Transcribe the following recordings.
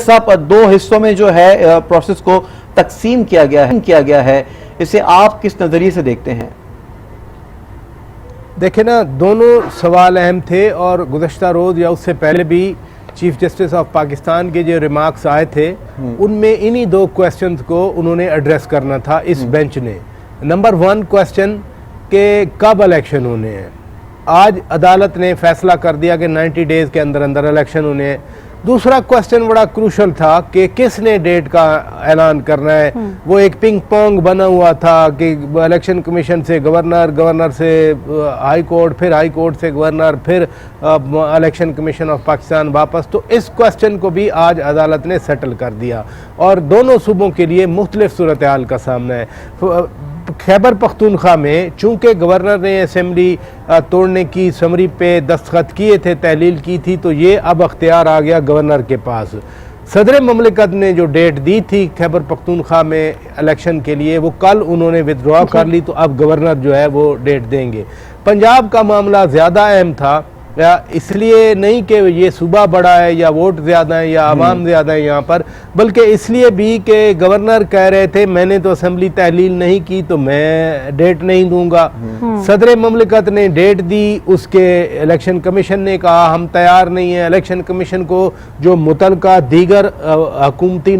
साहब, दो हिस्सों में जो है प्रोसेस को तकसीम किया गया है, इसे आप किस नजरिए से देखते हैं? देखें ना, दोनों सवाल अहम थे और गुज़श्ता रोज़ या उससे पहले भी चीफ जस्टिस ऑफ पाकिस्तान के जो रिमार्क्स आए थे उनमें इन्हीं दो क्वेश्चंस को उन्होंने एड्रेस करना था इस बेंच ने। नंबर 1 क्वेश्चन के कब इलेक्शन होने हैं। आज अदालत ने फैसला कर दिया कि 90 डेज़ के अंदर अंदर इलेक्शन होने हैं। दूसरा क्वेश्चन बड़ा क्रूशल था कि किसने डेट का ऐलान करना है। वो एक पिंग पोंग बना हुआ था कि इलेक्शन कमीशन से गवर्नर, गवर्नर से हाई कोर्ट, फिर हाई कोर्ट से गवर्नर, फिर इलेक्शन कमीशन ऑफ पाकिस्तान वापस। तो इस क्वेश्चन को भी आज अदालत ने सेटल कर दिया और दोनों सूबों के लिए मुख्तलिफ सूरत हाल का सामना है। खैबर पख्तूनख्वा में चूंकि गवर्नर ने असेंबली तोड़ने की समरी पे दस्तखत किए थे, तहलील की थी, तो ये अब अख्तियार आ गया गवर्नर के पास। सदर ममलिकत ने जो डेट दी थी खैबर पख्तूनख्वा में इलेक्शन के लिए, वो कल उन्होंने विथड्रॉ कर ली, तो अब गवर्नर जो है वो डेट देंगे। पंजाब का मामला ज़्यादा अहम था, या इसलिए नहीं कि ये सूबा बड़ा है या वोट ज़्यादा है या आवाम ज़्यादा है यहाँ पर, बल्कि इसलिए भी कि गवर्नर कह रहे थे मैंने तो असेंबली तहलील नहीं की तो मैं डेट नहीं दूंगा। सदर ममलिकत ने डेट दी, उसके इलेक्शन कमीशन ने कहा हम तैयार नहीं हैं। इलेक्शन कमीशन को जो मुतलका दीगर हुकूमती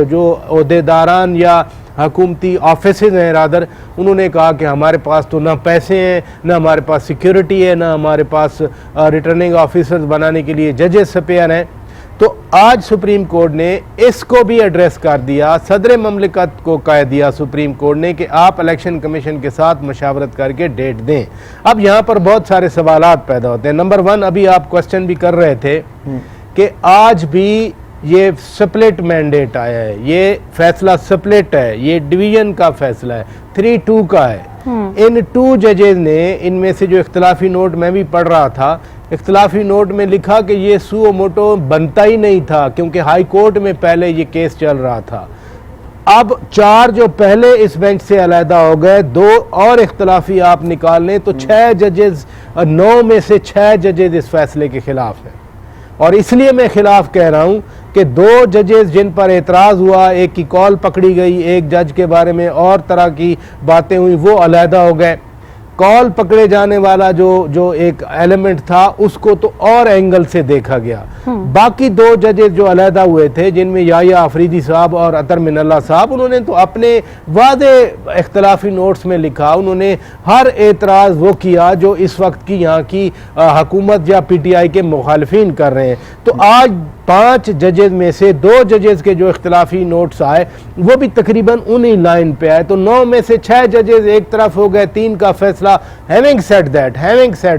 जो ओहदेदारान या हुकूमती ऑफिसेज हैं रादर, उन्होंने कहा कि हमारे पास तो ना पैसे हैं, ना हमारे पास सिक्योरिटी है, ना हमारे पास रिटर्निंग ऑफिसर्स बनाने के लिए जजेस स्पेयर हैं। तो आज सुप्रीम कोर्ट ने इसको भी एड्रेस कर दिया। सदर ममलिकत को कह दिया सुप्रीम कोर्ट ने कि आप इलेक्शन कमीशन के साथ मशावरत करके डेट दें। अब यहाँ पर बहुत सारे सवालात पैदा होते हैं। नंबर 1, अभी आप क्वेश्चन भी कर रहे थे कि आज भी ये स्प्लिट मैंडेट आया है, ये फैसला स्प्लिट है, ये डिवीजन का फैसला है, 3-2 का है। इन 2 जजेज ने, इनमें से जो इख्तलाफी नोट मैं भी पढ़ रहा था, इख्तलाफी नोट में लिखा कि ये सुओ मोटो बनता ही नहीं था क्योंकि हाई कोर्ट में पहले ये केस चल रहा था। अब 4 जो पहले इस बेंच से अलहदा हो गए, 2 और इख्तलाफी आप निकाल लें तो 6 जजेज, 9 में से 6 जजेज इस फैसले के खिलाफ हैं। और इसलिए मैं खिलाफ कह रहा हूं कि 2 जजेस जिन पर एतराज़ हुआ, एक की कॉल पकड़ी गई, एक जज के बारे में और तरह की बातें हुई, वो अलहदा हो गए। कॉल पकड़े जाने वाला जो एक एलिमेंट था उसको तो और एंगल से देखा गया। बाकी 2 जजेस जो अलहदा हुए थे, जिनमें याया अफरीदी साहब और अतर मिनल्ला साहब, उन्होंने तो अपने वादे इख्तलाफी नोट्स में लिखा, उन्होंने हर एतराज़ वो किया जो इस वक्त की यहाँ की हुकूमत या PTI के मुखालिफिन कर रहे हैं। तो आज 5 जजेस में से 2 जजेस के जो इख्तलाफी नोट्स आए वो भी तकरीबन उन्हीं लाइन पे आए, तो 9 में से 6 जजेस एक तरफ हो गए, 3 का फैसला। हैविंग सेड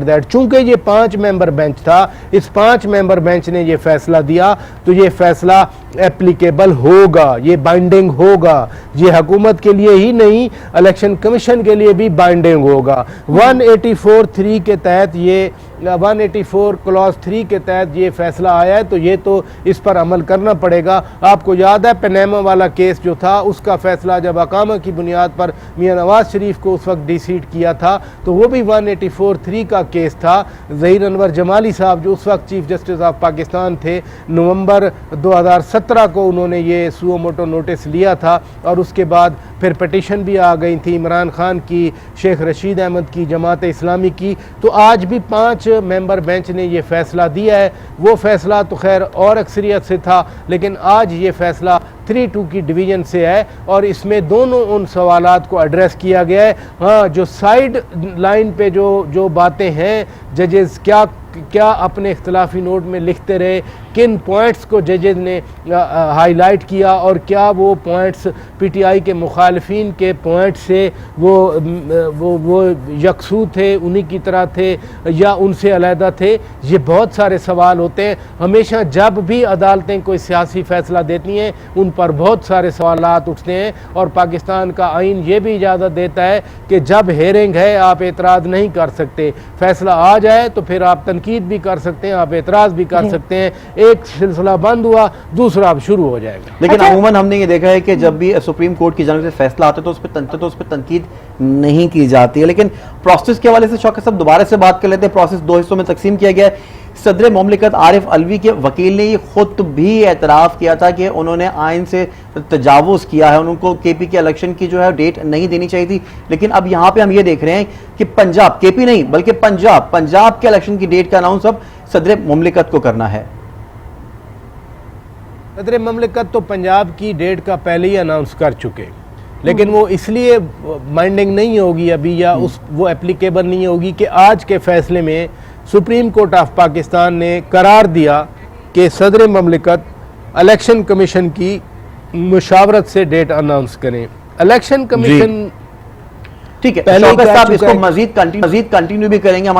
दैट चूंकि ये 5 मेंबर बेंच था, इस 5 मेंबर बेंच ने ये फैसला दिया, तो ये फैसला एप्लीकेबल होगा, ये बाइंडिंग होगा, ये हुकूमत के लिए ही नहीं इलेक्शन कमीशन के लिए भी बाइंडिंग होगा। 184(3) के तहत ये 184 क्लॉज 3 के तहत ये फैसला आया है, तो ये तो इस पर अमल करना पड़ेगा। आपको याद है पनामा वाला केस जो था, उसका फैसला जब अकामा की बुनियाद पर मियां नवाज शरीफ को उस वक्त डिसीट किया था, तो वो भी 184(3) का केस था। ज़हीर अनवर जमाली साहब जो उस वक्त चीफ जस्टिस ऑफ पाकिस्तान थे, नवंबर 2017 को उन्होंने ये सुओ मोटो नोटिस लिया था और उसके बाद फिर पटिशन भी आ गई थी इमरान खान की, शेख रशीद अहमद की, जमात इस्लामी की। तो आज भी 5 मेंबर बेंच ने ये फैसला दिया है। वो फैसला तो खैर और अक्सरियत से था, लेकिन आज ये फैसला 3-2 की डिवीजन से है और इसमें दोनों उन सवालात को एड्रेस किया गया है। हाँ, जो साइड लाइन पे जो बातें हैं, जजेस क्या अपने इख्तलाफी नोट में लिखते रहे, किन पॉइंट्स को जजेस ने हाईलाइट किया और क्या वो पॉइंट्स PTI के मुखालिफिन के पॉइंट से वो यकसू थे, उन्हीं की तरह थे या उनसे अलहदा थे, ये बहुत सारे सवाल होते हैं। हमेशा जब भी अदालतें कोई सियासी फ़ैसला देती हैं उन पर बहुत सारे सवालात उठते हैं और पाकिस्तान का आइन ये भी इजाज़त देता है कि जब हेयरिंग है आप एतराज़ नहीं कर सकते, फ़ैसला आ जाए तो फिर आप तनकीद भी कर सकते हैं, आप एतराज़ भी कर सकते हैं। एक सिलसिला बंद हुआ, दूसरा अब शुरू हो जाएगा। लेकिन अमूमन हमने ये देखा है कि जब भी सुप्रीम कोर्ट की जानिब से फैसला आता है तो उस पर तनकीद नहीं की जाती है। लेकिन प्रोसेस के हवाले से शौकत साहब दोबारा से बात कर लेते हैं। प्रोसेस 2 हिस्सों में तकसीम किया गया है। सदर मुमलिकत आरिफ अलवी के वकील ने ये खुद भी एतराफ़ किया था कि उन्होंने आइन से तजावुज़ किया है, उनको केपी के इलेक्शन की जो है डेट नहीं देनी चाहिए थी। लेकिन अब यहाँ पे हम ये देख रहे हैं कि पंजाब, केपी नहीं बल्कि पंजाब के इलेक्शन की डेट का अनाउंस अब सदर मुमलिकत को करना है। सदर ममलिकत तो पंजाब की डेट का पहले ही अनाउंस कर चुके, लेकिन वो इसलिए माइंडिंग नहीं होगी अभी या वो एप्लीकेबल नहीं होगी कि आज के फैसले में सुप्रीम कोर्ट ऑफ पाकिस्तान ने करार दिया कि सदर ममलिकत इलेक्शन कमीशन की मुशावरत से डेट अनाउंस करें। इलेक्शन कमीशन ठीक है, पहले ही शौकत कह साहब चुका इसको है। मजीद कंटिन्यू भी करेंगे।